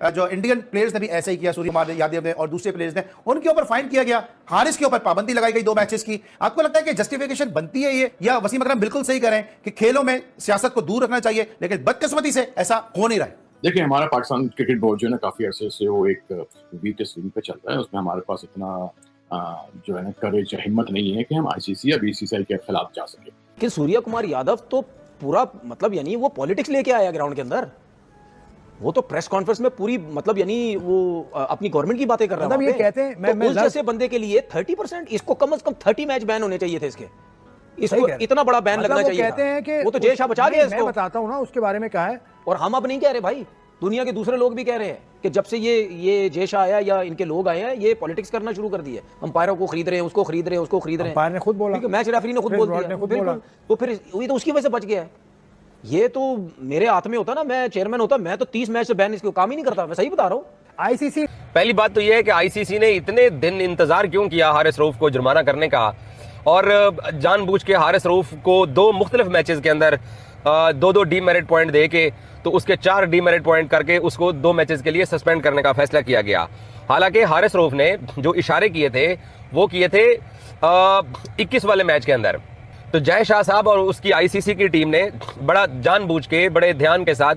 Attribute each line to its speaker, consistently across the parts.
Speaker 1: जो Indian players ने भी ऐसा ही किया, सूर्य कुमार यादव ने और दूसरे प्लेयर्स ने, उनके ऊपर फाइन किया गया, हारिस के ऊपर पाबंदी लगाई गई 2 मैचेस की। आपको लगता है कि जस्टिफिकेशन बनती है ये, या वसीम अकरम बिल्कुल सही करें कि खेलों में सियासत को दूर रखना चाहिए, लेकिन बदकिस्मती से ऐसा हो नहीं रहा है?
Speaker 2: देखिए, हमारा पाकिस्तान क्रिकेट बोर्ड जो है ना, काफी अरसे से वो एक वीक स्विंग पे चल रहा है। उसमें हमारे पास इतना जो है ना करेज या हिम्मत नहीं है कि हम आईसीसी या बीसीसीआई के खिलाफ जा सके।
Speaker 3: कि सूर्य कुमार यादव तो पूरा मतलब यानी वो पॉलिटिक्स लेके आया ग्राउंड के अंदर। वो तो प्रेस कॉन्फ्रेंस में पूरी मतलब यानी वो अपनी गवर्नमेंट की बातें कर रहा है।
Speaker 4: मतलब ये कहते हैं
Speaker 3: मैं उस जैसे बंदे के लिए 30%, इसको कम से कम 30 मैच बैन होने चाहिए थे इसके। इसको इतना बड़ा बैन लगना चाहिए।
Speaker 4: कहते हैं कि
Speaker 3: वो तो जय शाह बचा गया इसको।
Speaker 4: मैं बताता हूं ना उसके बारे में क्या है।
Speaker 3: और हम अब नहीं कह रहे भाई, दुनिया के दूसरे लोग भी कह रहे हैं कि जब से ये जय शाह आया या इनके लोग आए हैं, ये पॉलिटिक्स करना शुरू कर दिए। अंपायरों को खरीद रहे हैं, उसको खरीद रहे हैं, उसको खरीद रहे हैं।
Speaker 4: अंपायर ने खुद बोला,
Speaker 3: मैच रेफरी ने खुद बोल दिया। तो फिर ये तो उसकी वजह से बच गया है। ये तो मेरे हाथ में होता ना, मैं चेयरमैन होता, मैं तो 30 मैच से बैन इसको काम ही नहीं करता। मैं सही बता रहा हूँ।
Speaker 4: आईसीसी,
Speaker 5: पहली बात तो यह है कि आईसीसी ने इतने दिन इंतजार क्यों किया हारिस रऊफ को जुर्माना करने का, और जानबूझ के हारिस रऊफ को 2 मुख्तलिफ मैचेस के अंदर 2-2 डीमेरिट पॉइंट दे के, तो उसके 4 डीमेरिट पॉइंट करके उसको 2 मैचेस के लिए सस्पेंड करने का फैसला किया गया। हालांकि हारिस रऊफ ने जो इशारे किए थे वो किए थे 21 वाले मैच के अंदर। तो जय शाह साहब और उसकी आईसीसी की टीम ने बड़ा जानबूझ के, बड़े ध्यान के साथ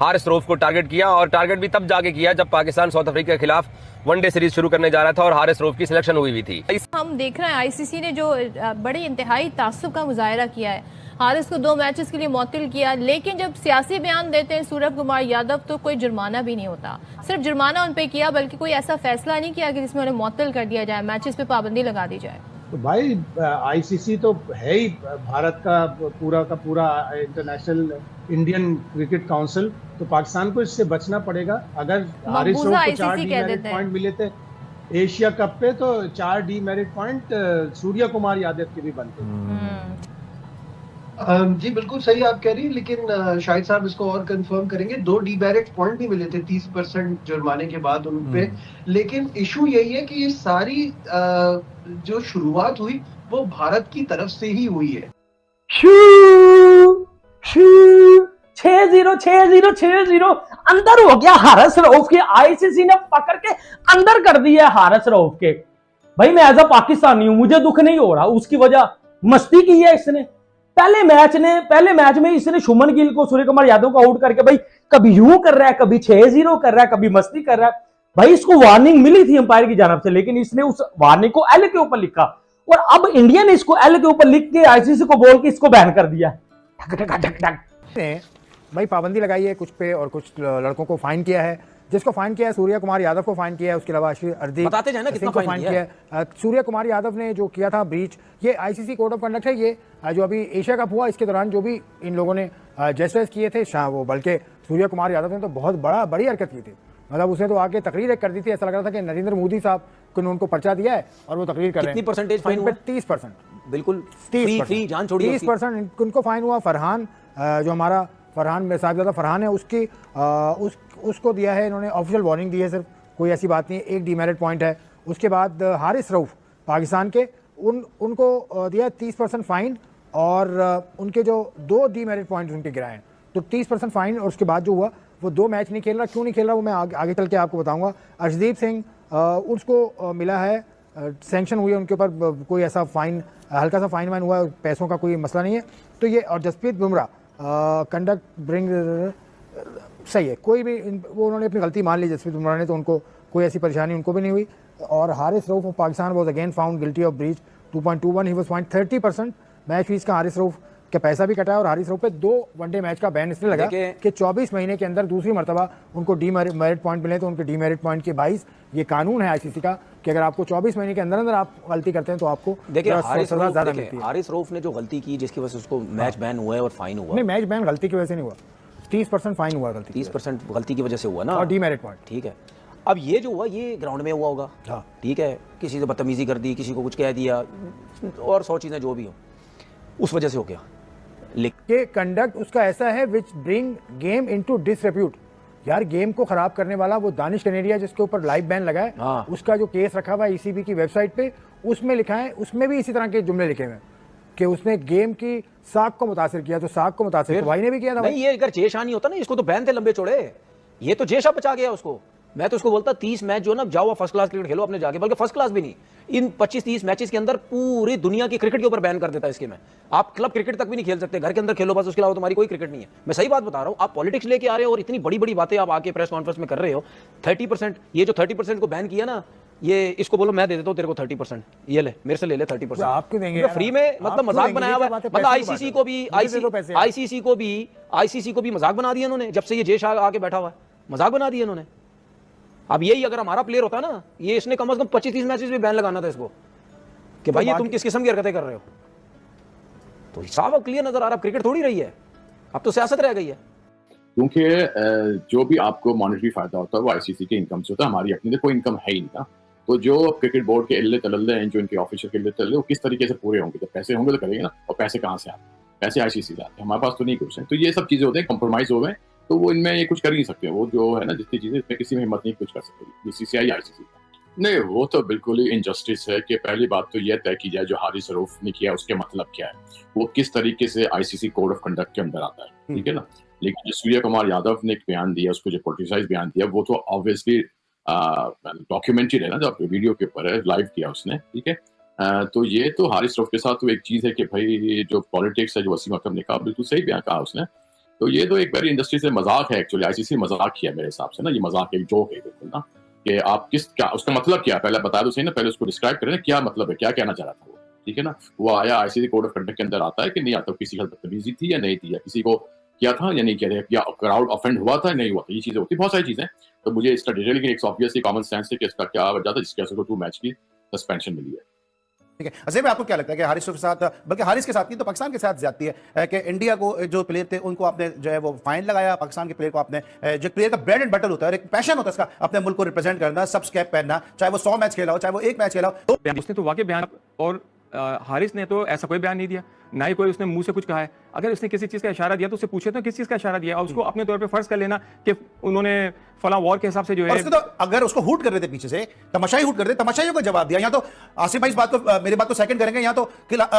Speaker 5: हारिस रऊफ को टारगेट किया, और टारगेट भी तब जाके किया जब पाकिस्तान साउथ अफ्रीका के खिलाफ वनडे सीरीज शुरू करने जा रहा था और हारिस रऊफ की सिलेक्शन हुई थी।
Speaker 6: हम देख रहे हैं आईसीसी ने जो बड़े इंतहाई तासुब का मुजाहरा किया है, हारिस को 2 मैचेस के लिए मुअत्तल किया, लेकिन जब सियासी बयान देते हैं सूर्य कुमार यादव तो कोई जुर्माना भी नहीं होता। सिर्फ जुर्माना उन पे किया, बल्कि कोई ऐसा फैसला नहीं किया कि जिसमें उन्हें मुअत्तल कर दिया जाए, मैचेस पे पाबंदी लगा दी जाए।
Speaker 7: तो भाई आईसीसी तो है ही भारत का पूरा इंटरनेशनल इंडियन क्रिकेट काउंसिल। तो पाकिस्तान को इससे बचना पड़ेगा। अगर हारिस रऊफ को 4 डीमेरिट पॉइंट मिले थे एशिया कप पे, तो 4 डीमेरिट पॉइंट सूर्य कुमार यादव के भी बनते।
Speaker 8: जी बिल्कुल सही आप कह रही हैं, लेकिन शाहिद साहब इसको और कंफर्म करेंगे। 2 डीमेरिट पॉइंट भी मिले थे 30% जुर्माने के बाद उन पे। लेकिन इशू यही है कि ये सारी जो शुरुआत हुई वो भारत की तरफ से ही हुई है।
Speaker 9: 6-0 अंदर हो गया हारिस रऊफ के। आईसीसी ने पकड़ के अंदर कर दिया हारिस रऊफ के। भाई मैं एज अ पाकिस्तानी हूं, मुझे दुख नहीं हो रहा। उसकी वजह मस्ती की है इसने। पहले मैच में इसने शुभमन गिल को, सूर्य कुमार यादव को आउट करके भाई कभी यूं कर रहा है, कभी 6-0 कर रहा है, कभी मस्ती कर रहा है। भाई इसको वार्निंग मिली थी अंपायर की जानब से, लेकिन इसने उस वार्निंग को एल के ऊपर लिखा, और अब इंडिया ने इसको एल के ऊपर लिख के आईसीसी को बोल के इसको बैन कर दिया।
Speaker 4: भाई पाबंदी लगाई है कुछ पे, और कुछ लड़कों को फाइन किया है। जिसको फाइन किया है सूर्य कुमार यादव को फाइन किया है, उसके अलावा
Speaker 3: बताते जाए ना कितना फाइन किया
Speaker 4: है। सूर्य कुमार यादव ने जो किया था ब्रीच, ये आईसीसी कोड ऑफ कंडक्ट है। ये जो अभी एशिया कप हुआ इसके दौरान जो भी इन लोगों ने जेस्टर्स किए थे, वो बल्कि सूर्य कुमार यादव ने तो बहुत बड़ी हरकत की थी। मतलब उसने तो आके तकरीर एक कर दी थी, ऐसा लग रहा था कि नरेंद्र मोदी साहब को उनको पर्चा दिया है और वो तकरीर कर रहे हैं।
Speaker 3: कितनी परसेंटेज फाइन हुआ?
Speaker 4: 30%।
Speaker 3: बिल्कुल फ्री जान छोड़ी।
Speaker 4: 30% उनको फाइन हुआ। फरहान, जो हमारा फरहान साहिबजादा फरहान है, उसको दिया है इन्होंने, ऑफिशियल वार्निंग दी है, सिर्फ कोई ऐसी बात नहीं है। 1 डीमेरिट पॉइंट है। उसके बाद हारिस रऊफ पाकिस्तान के, उनको दिया 30% फाइन, और उनके जो 2 डीमेरिट पॉइंट उनके गिराए हैं, तो 30% फाइन। और उसके बाद जो हुआ वो 2 मैच नहीं खेल रहा। क्यों नहीं खेल रहा वो मैं आगे चल के आपको बताऊंगा। अर्शदीप सिंह, उसको मिला है, सैंक्शन हुई है उनके ऊपर, कोई ऐसा फाइन, हल्का सा फाइन हुआ है, पैसों का कोई मसला नहीं है। तो ये, और जसप्रीत बुमराह कंडक्ट ब्रिंग सही है, कोई भी वो उन्होंने अपनी गलती मान ली जसप्रीत बुमराह ने, तो उनको कोई ऐसी परेशानी उनको भी नहीं हुई। और Haris Rauf of Pakistan was again found guilty of breach 2.21। He was find 30% match fees का। हारिस रऊफ के पैसा भी कटा है, और हारिस रऊफ पे 2 वनडे मैच का बैन इसलिए लगा कि 24 महीने के अंदर दूसरी मरतबा उनको डीमेरिट पॉइंट मिले, तो उनके डीमेरिट पॉइंट के 22। ये कानून है आईसीसी का कि अगर आपको 24 महीने के अंदर आप गलती करते हैं तो आपको
Speaker 3: सजा ज्यादा मिलती है। हारिस रऊफ ने जो गलती की जिसकी वजह से उसको मैच बैन हुआ है और फाइन हुआ।
Speaker 4: नहीं, मैच बैन गलती की वजह से नहीं हुआ, 30% फाइन हुआ।
Speaker 3: 30% गलती की वजह से हुआ ना,
Speaker 4: और डीमेरिट पॉइंट।
Speaker 3: ठीक है। अब ये जो हुआ ये ग्राउंड में हुआ होगा, ठीक है, किसी से बदतमीजी कर दी, किसी को कुछ कह दिया, और 100 चीजें जो भी हो, उस वजह से हो गया।
Speaker 4: लेकिन कंडक्ट उसका ऐसा है विच ब्रिंग गेम इनटू डिसरेप्यूट। यार गेम को खराब करने वाला वो दानिश कनेरिया जिसके ऊपर लाइव बैन लगा है, उसका जो केस रखा हुआ है ईसीबी की वेबसाइट पे, उसमें लिखा है, उसमें भी इसी तरह के जुमले लिखे हुए हैं कि उसने गेम की साख को मुतासिर किया। तो साख को मुतासिर भाई ने भी किया था।
Speaker 3: नहीं, ये अगर जय शाह नहीं होता ना, इसको तो बैन थे लंबे चौड़े। ये तो जेशा बचा गया उसको। मैं तो उसको बोलता 30 मैच जो ना जाओ फर्स्ट क्लास क्रिकेट खेलो अपने जाके, बल्कि फर्स्ट क्लास भी नहीं, इन 25-30 मैचेस के अंदर पूरी दुनिया की क्रिकेट के ऊपर बैन कर देता है इसके में। आप क्लब क्रिकेट तक भी नहीं खेल सकते, घर के अंदर खेलो बस, उसके अलावा तुम्हारी कोई क्रिकेट नहीं है। मैं सही बात बता रहा हूं। आप पॉलिटिक्स लेके आ रहे हो और इतनी बड़ी बड़ी बातें आप आके प्रेस कॉन्फ्रेंस में कर रहे हो। 30%, ये जो 30% को बैन किया ना, ये इसको बोलो मैं दे देता हूं तेरे को 30%, ये ले मेरे से ले ले 30%।
Speaker 4: आप क्यों देंगे
Speaker 3: फ्री में, मतलब मजाक बनाया हुआ है। मतलब आईसीसी को भी आईसीसी को भी मजाक बना दिया इन्होंने, जब से ये जेश आके बैठा हुआ है मजाक बना दिया इन्होंने। अब यही अगर हमारा प्लेयर होता ना, ये इसने कम से कम 25-30 मैचेस में बैन लगाना था इसको, कि भाई ये तुम किस किस्म की हरकतें कर रहे हो। तो साफ क्लियर नजर आ रहा, क्रिकेट थोड़ी रही है, अब तो सियासत रह गई है।
Speaker 2: क्योंकि जो भी आपको मॉनेटरी फायदा होता है वो आईसीसी के इनकम से होता है, हमारी अपनी तो कोई इनकम है ही नहीं ना। तो जो क्रिकेट बोर्ड के इल्ले तलल्ले हैं, जो इनके ऑफिशियल के इल्ले तलल्ले, वो किस तरीके से पूरे होंगे? जब पैसे होंगे तो करेंगे ना, और पैसे कहाँ से आते हैं? पैसे आईसीसी से आते हैं, हमारे पास तो नहीं कुछ है। तो ये सब चीजें होते हैं, कंप्रोमाइज हो गए, तो वो इनमें ये कुछ कर ही नहीं सकते। वो जो है ना, जितनी चीजें इसमें किसी में हिम्मत नहीं कुछ कर सकते बीसीसीआई आईसीसी का। नहीं, वो तो बिल्कुल ही इनजस्टिस है कि पहली बात तो यह तय की जाए जो हारिस रऊफ ने किया उसके मतलब क्या है, वो किस तरीके से आईसीसी कोड ऑफ कंडक्ट के अंदर आता है, ठीक है ना। लेकिन जो सूर्य कुमार यादव ने एक बयान दिया, उसको जो पोलिटिसाइज बयान दिया, वो तो ऑब्वियसली डॉक्यूमेंट्री है ना, जो वीडियो के ऊपर है, लाइव किया उसने, ठीक है। तो ये तो हारिस रऊफ के साथ तो एक चीज है कि भाई जो पॉलिटिक्स है, जो वसीम अकरम ने कहा, बिल्कुल सही बयान कहा उसने। तो ये तो एक वेरी इंडस्ट्री से मजाक है एक्चुअली, आईसीसी मजाक किया मेरे हिसाब से ना, ये मजाक एक जोक है बिल्कुल ना, कि आप क्या उसका मतलब क्या, पहले बता दो सही ना, पहले उसको डिस्क्राइब करें क्या मतलब है, क्या कहना चाह रहा था वो, ठीक है ना। वो आया आईसीसी कोड ऑफ कंडक्ट के अंदर आता है कि नहीं आता, किसी का बदतमीजी थी या नहीं थी, या किसी को किया था या नहीं किया, या क्राउड ऑफेंड हुआ था नहीं हुआ था, ये चीजें होती, बहुत सारी चीजें। तो मुझे इसका डिटेल की एक ऑब्वियसली कॉमन सेंस है कि इसका क्या वजह था जिसकी वजह से 2 मैच की सस्पेंशन मिली है।
Speaker 1: ठीक है, अजय भाई आपको क्या लगता है कि हारिस के साथ, बल्कि हारिस के साथ नहीं तो पाकिस्तान के साथ ज्यादती है कि इंडिया को जो प्लेयर थे उनको आपने जो है वो फाइन लगाया, पाकिस्तान के प्लेयर को आपने, जो प्लेयर का ब्रेड एंड बटर होता है, एक पैशन होता है इसका अपने मुल्क को रिप्रेजेंट करना, सब कैप पहनना, चाहे वो 100 मैच खेला हो, चाहे वो 1 मैच खेला हो।
Speaker 10: उसने तो वाकई बयान, और हारिस ने तो ऐसा कोई बयान नहीं दिया, ना ही कोई उसने मुंह से कुछ कहा है। अगर उसने किसी चीज का इशारा दिया तो उससे पूछे तो किस चीज का इशारा दिया, और उसको अपने तौर पे फर्ज कर लेना कि उन्होंने फला वॉर के हिसाब से जो है।
Speaker 1: तो अगर उसको हूट कर रहे थे पीछे से, तमाशाई हूट कर रहे, तमाशाइयों को जवाब दिया। यहाँ तो आसिफ भाई इस बात को, मेरी बात को सेकंड करेंगे, यहाँ तो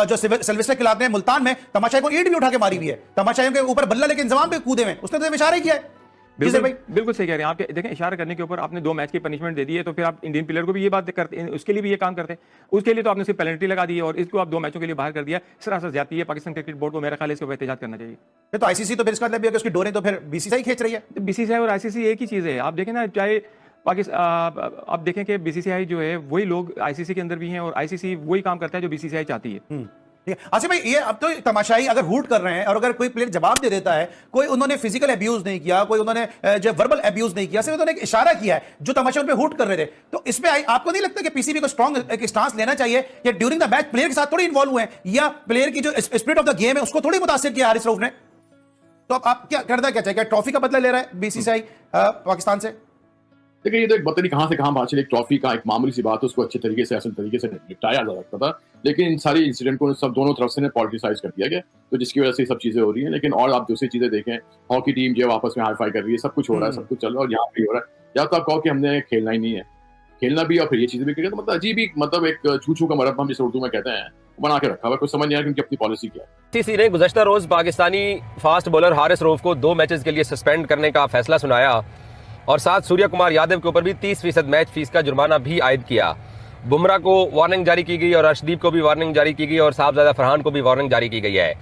Speaker 1: जो सिल्वेस्टर क्लार्क ने मुल्तान में तमाशाई को ईंट भी उठा के मारी हुई है, तमाशाइयों के ऊपर बल्ला लेके इंतजाम पे कूदे में, उसने तो इशारा ही किया है।
Speaker 10: बिल्कुल सही कह रहे हैं आप। देखें, इशारा करने के ऊपर आपने 2 मैच की पनिशमेंट दे दी है, तो फिर आप इंडियन प्लेयर को भी ये बात करते हैं, उसके लिए भी ये काम करते हैं, उसके लिए तो आपने सिर्फ पेनल्टी लगा दी है और इसको आप 2 मैचों के लिए बाहर कर दिया। सरासर ज्यादती है, पाकिस्तान क्रिकेट बोर्ड को मेरा ख्याल है इसके ऊपर एहतजाज करना चाहिए।
Speaker 1: फिर तो आईसीसी तो फिर इसका मतलब भी है कि उसकी डोरें तो फिर बीसीसीआई खींच रही है।
Speaker 10: बीसीसीआई और आईसीसी एक ही चीज है, आप देखें ना, चाहे पाकिस्तान, आप देखें कि बीसीसीआई जो है वही लोग आईसीसी के अंदर भी हैं और आईसीसी वही काम करता है जो बीसीसीआई चाहती है।
Speaker 1: आसिफ भाई, ये अब तो तमाशाई अगर हूट कर रहे हैं और अगर कोई प्लेयर जवाब दे देता है, कोई उन्होंने फिजिकल अब्यूज नहीं किया, कोई उन्होंने जो वर्बल अब्यूज नहीं किया, सिर्फ उन्होंने एक इशारा किया है, जो तमाशा उन पे हूट कर रहे थे, तो इसमें आपको नहीं लगता कि पीसीबी को स्ट्रांग एक स्टांस लेना चाहिए कि ड्यूरिंग द मैच प्लेयर के साथ थोड़ी इन्वॉल्व हुए हैं, या प्लेयर की जो स्पिरिट ऑफ द गेम है उसको थोड़ी मुतासिर किया हारिस रऊफ ने? तो अब आप क्या करना क्या चाहिए? ट्रॉफी का बदला ले रहा है बीसीसीआई पाकिस्तान से?
Speaker 2: देखिए, ये तो एक पता नहीं कहां से कहां बात चली, एक ट्रॉफी का एक मामूली सी बात है, उसको अच्छे तरीके से असल तरीके से निपटाया जा सकता था, लेकिन इन सारी इंसिडेंट को सब दोनों तरफ से ने पॉलिटिसाइज कर दिया गया, तो जिसकी वजह से ये सब चीजें हो रही हैं। लेकिन और आप दूसरी चीजें देखें, हॉकी टीम जो आपस में हाई फाई कर रही है, सब कुछ हो रहा है, सब कुछ चल रहा है, और यहाँ पे हो रहा है, या तो आप कहो कि हमने खेलना ही नहीं है, खेलना भी और फिर ये चीजें भी करें, तो मतलब अजीब ही, मतलब एक छू का मरब्बा हम जिसे उर्दू में कहते हैं बना के रखा हुआ, कुछ समझ नहीं आ रहा कि उनकी अपनी पॉलिसी क्या है।
Speaker 5: आईसीसी ने गुज़श्ता रोज पाकिस्तानी फास्ट बॉलर हारिस रऊफ को 2 मैचेस के लिए सस्पेंड करने का फैसला सुनाया और साथ सूर्य कुमार यादव के ऊपर भी 30% मैच फीस का जुर्माना भी आयद किया। बुमराह को वार्निंग जारी की गई और अर्शदीप को भी वार्निंग जारी की गई और साहबजादा फरहान को भी वार्निंग जारी की गई है।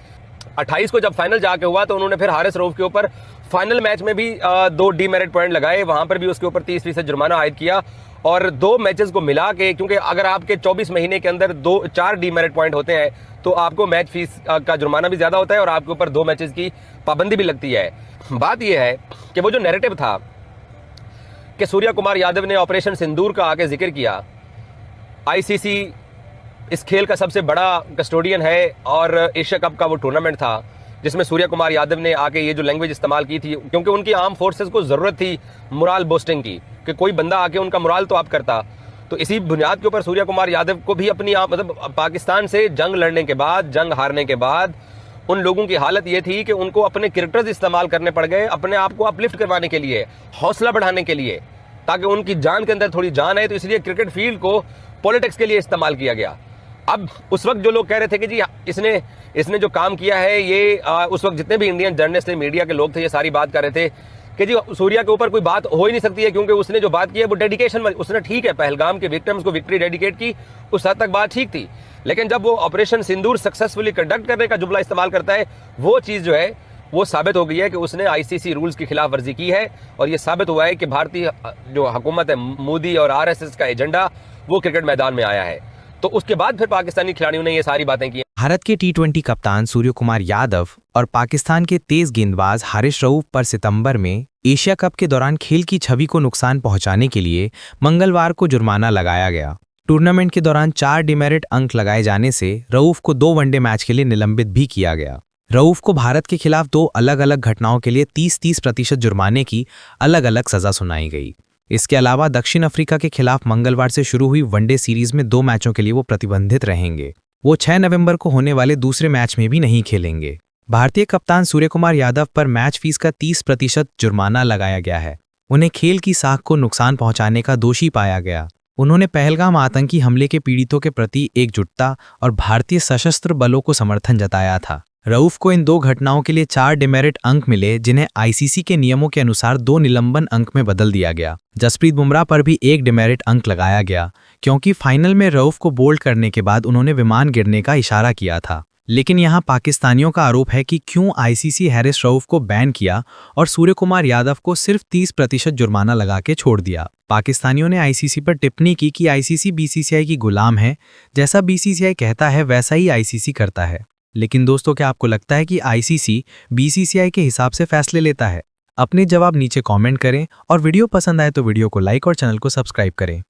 Speaker 5: 28 को जब फाइनल जाके हुआ तो उन्होंने फिर हारिस रऊफ के ऊपर फाइनल मैच में भी 2 डीमेरिट पॉइंट लगाए, वहां पर भी उसके ऊपर 30% जुर्माना आयद किया और 2 मैचेस को मिला के, क्योंकि अगर आपके 24 महीने के अंदर 4 डीमेरिट पॉइंट होते हैं तो आपको मैच फीस का जुर्माना भी ज्यादा होता है और आपके ऊपर 2 मैचेस की पाबंदी भी लगती है। बात यह है कि वो जो नैरेटिव था कि सूर्य कुमार यादव ने ऑपरेशन सिंदूर का आके जिक्र किया, आईसीसी इस खेल का सबसे बड़ा कस्टोडियन है और एशिया कप का वो टूर्नामेंट था जिसमें सूर्य कुमार यादव ने आके ये जो लैंग्वेज इस्तेमाल की थी, क्योंकि उनकी आर्म फोर्सेस को जरूरत थी मोराल बूस्टिंग की, कि कोई बंदा आके उनका मोराल तो आप करता। तो इसी बुनियाद के ऊपर सूर्य कुमार यादव को भी अपनी मतलब पाकिस्तान से जंग लड़ने के बाद, जंग हारने के बाद उन लोगों की हालत ये थी कि उनको अपने क्रिकेटर्स इस्तेमाल करने पड़ गए अपने आप को अपलिफ्ट करवाने के लिए, हौसला बढ़ाने के लिए, ताकि उनकी जान के अंदर थोड़ी जान है, तो इसलिए क्रिकेट फील्ड को पॉलिटिक्स के लिए इस्तेमाल किया गया। अब उस वक्त जो लोग कह रहे थे कि जी इसने जो काम किया है ये उस वक्त जितने भी इंडियन जर्नलिस्ट थे, मीडिया के लोग थे, ये सारी बात कर रहे थे कि जी सूर्या के ऊपर कोई बात हो ही नहीं सकती है, क्योंकि उसने जो बात की है वो डेडिकेशन, उसने ठीक है पहलगाम के विक्टिम्स को विक्ट्री डेडिकेट की, उस हद तक बात ठीक थी। लेकिन जब वो ऑपरेशन सिंदूर सक्सेसफुली कंडक्ट करने का जुमला इस्तेमाल करता है, वो चीज़ जो है वो साबित हो गई है कि उसने आईसीसी रूल्स की खिलाफ वर्जी की है। और ये साबित हुआ है कि भारतीय जो हुकूमत है, मोदी और आरएसएस का एजेंडा वो क्रिकेट मैदान में आया है। तो उसके बाद फिर पाकिस्तानी खिलाड़ियों ने ये सारी बातें की।
Speaker 11: भारत के टी20 कप्तान सूर्य कुमार यादव और पाकिस्तान के तेज गेंदबाज हारिस रऊफ पर सितंबर में एशिया कप के दौरान खेल की छवि को नुकसान पहुंचाने के लिए मंगलवार को जुर्माना लगाया गया। टूर्नामेंट के दौरान 4 डिमेरिट अंक लगाए जाने से रऊफ को 2 वनडे मैच के लिए निलंबित भी किया गया। रऊफ को भारत के खिलाफ 2 अलग अलग घटनाओं के लिए 30% जुर्माने की अलग अलग सजा सुनाई गई। इसके अलावा दक्षिण अफ्रीका के खिलाफ मंगलवार से शुरू हुई वनडे सीरीज में 2 मैचों के लिए वो प्रतिबंधित रहेंगे। वो 6 नवंबर को होने वाले दूसरे मैच में भी नहीं खेलेंगे। भारतीय कप्तान सूर्य कुमार यादव पर मैच फीस का 30% जुर्माना लगाया गया है। उन्हें खेल की साख को नुकसान पहुंचाने का दोषी पाया गया। उन्होंने पहलगाम आतंकी हमले के पीड़ितों के प्रति एकजुटता और भारतीय सशस्त्र बलों को समर्थन जताया था। रऊफ को इन 2 घटनाओं के लिए 4 डिमेरिट अंक मिले, जिन्हें आईसीसी के नियमों के अनुसार 2 निलंबन अंक में बदल दिया गया। जसप्रीत बुमराह पर भी 1 डिमेरिट अंक लगाया गया, क्योंकि फाइनल में रऊफ को बोल्ड करने के बाद उन्होंने विमान गिरने का इशारा किया था। लेकिन यहां पाकिस्तानियों का आरोप है कि क्यों आईसीसी हारिस रऊफ को बैन किया और सूर्य कुमार यादव को सिर्फ 30% जुर्माना लगा के छोड़ दिया। पाकिस्तानियों ने आईसीसी पर टिप्पणी की कि आईसीसी बीसीसीआई की गुलाम है, जैसा बीसीसीआई कहता है वैसा ही आईसीसी करता है। लेकिन दोस्तों, क्या आपको लगता है कि आईसीसी बीसीसीआई के हिसाब से फैसले लेता है? अपने जवाब नीचे कमेंट करें और वीडियो पसंद आए तो वीडियो को लाइक और चैनल को सब्सक्राइब करें।